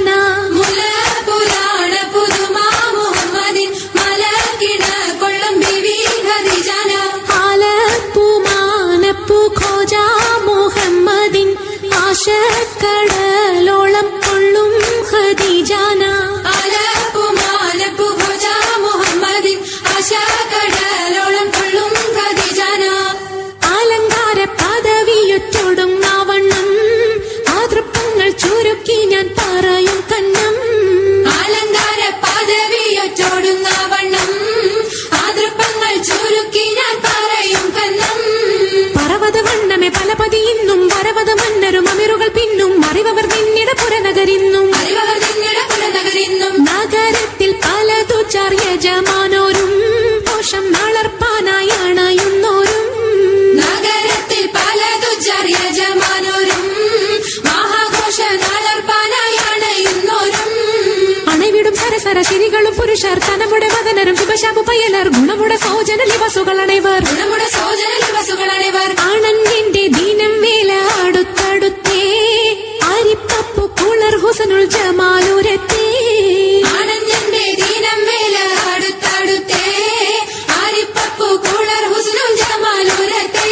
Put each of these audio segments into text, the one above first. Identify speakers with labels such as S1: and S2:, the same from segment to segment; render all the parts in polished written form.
S1: ഖദീജാന
S2: മുല പുരാണ പുതുമാ മുഹമ്മദിൻ മലക്കിണ കൊള്ളും ബിവി ഖദീജാന
S1: ആലപ്പുമാനപ്പു ഖോജ മുഹമ്മദിൻ ആശക്കടലോളം കൊള്ളും ഖദീജാന
S2: ആലപ്പുമാനപ്പു ഖോജ മുഹമ്മദിൻ ആശക്കടലോളം കൊള്ളും ഖദീജാന
S1: അലങ്കാര പദവിയൊറ്റൊടുങ്ങാവണ്ണം ആതൃപ്പങ്ങൾ ചുരുക്കി ഞാൻ പറയും കന്നം
S2: അലങ്കാര പദവിയൊറ്റോടുങ്ങാവണ്ണം ആതൃപ്പങ്ങൾ ചുരുക്കി ഞാൻ പറയും കന്നം
S1: പർവ്വത വണ്ണമേ പലപതി ഇന്നും വരവത മന്നരും അമിറുകൾ പിന്നും അറിവർ നിന്നിട പുരനഗരിന്നും
S2: അറിവർ നിന്നിട പുരനഗരിന്നും
S1: നഗരത്തിൽ പലതു യജമാനോരും ദോഷം നളർപ്പാനായി അണയുന്നോരും
S2: നഗരത്തിൽ പലതു യജമാനോരും മഹാഘോഷ നളർപ്പാനായി അണയുന്നോരും
S1: അണവിടും സരസര ശിരികളും പുരുഷർ തനമുടെ വദനരും ശുഭശാപു പയലർ ഗുണമുടെ സോജന ലിവസുകളണൈവർ
S2: ഗുണമുടെ സോജന ലിവസുകളണൈവർ
S1: ആണന്റെ ദീനം വേല അടുത്തടുത്തേ അരിപ്പപ്പു കുളർ ഹുസനുൽ ജമാലുരത്തേ
S2: ആനന്ദന്റെ ദീനം വേല അടുത്തടുത്തേ ആരിപ്പപ്പു കുളർ ഹുസ്നുൽ ജമാലുരത്തേ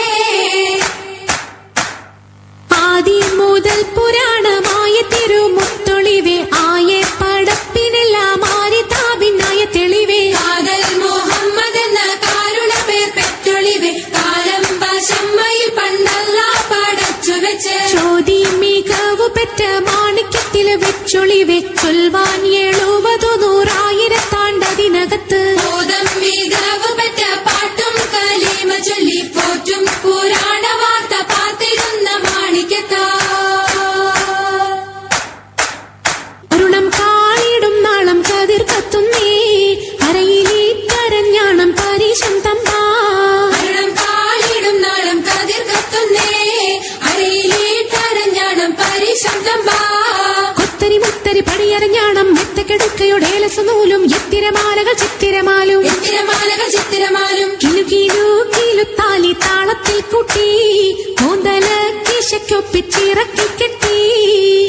S1: ആദി മുതൽ പുരാണമായ തിരുമുത്തൊളിവേ ആയെ പടപ്പിനെല്ലാം ആരിതാപിന്നായ തെളിവേ
S2: കാതൽ മുഹമ്മദ് എന്ന കാരുണ പേർ പെറ്റൊളിവേ കാലം പശമ്മയിൽ പണ്ടല്ല പടച്ചു വെച്ച്
S1: ചോതി മികവു പെറ്റ മാണിക്യത്തിൽ വെച്ചൊളിവേ ചൊൽവാൻ 70,100,000
S2: ബോധം മികവ് പെറ്റ പാട്ടും കലീമ ചൊല്ലി പോറ്റും പുരാണ വാർത്ത പാത്തിരുന്ന മാണിക്യത്താ
S1: അരുണം കാളിടും നാളം കതിർ കത്തുന്നേ അരയിലേ കരഞ്ഞാണം പരീശം തമ്പാ
S2: അരുണം കാളിടും നാളം കതിർ കത്തുന്നേ അരയിലേ കരഞ്ഞാണം പരിശബ്ദമ്പാ
S1: കൊത്തരി മുത്തരി പടിയരഞ്ഞാണം മുത്തക്കെടുക്കയുടെ ഏലസനൂലും എത്തിരമാലകൾ ചിത്തിരമാലും
S2: ചിത്തിരമാലകൾ ചിത്തിരമാലും
S1: കിലുകിലുത്താലി താളത്തിൽ കൂട്ടി മോന്തല കിശയ്ക്കൊപ്പിച്ചിറക്കി കെട്ടി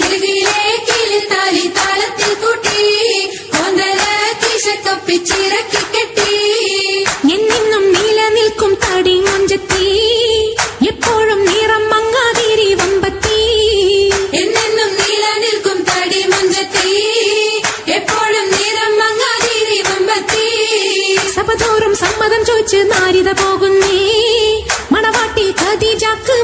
S2: കിലുകിലേക്കിലുത്താലി താളത്തിൽ കൂട്ടി കൊന്തല കിശക്കൊപ്പിച്ചിറക്കി കെട്ടി
S1: എന്നെന്നും നിലനിൽക്കും തടി മൊഞ്ചത്തി എപ്പോഴും നിറം മങ്ങാതിരി വമ്പത്തി
S2: എന്നെന്നും നിലനിൽക്കും തടി മഞ്ചത്തി എപ്പോഴും നിറം മങ്ങാതിരി വമ്പത്തി
S1: സഭതോറും സമ്മതം ചോദിച്ച് നാരിത പോകുന്നേ മണവാട്ടി ഖദീജക്ക്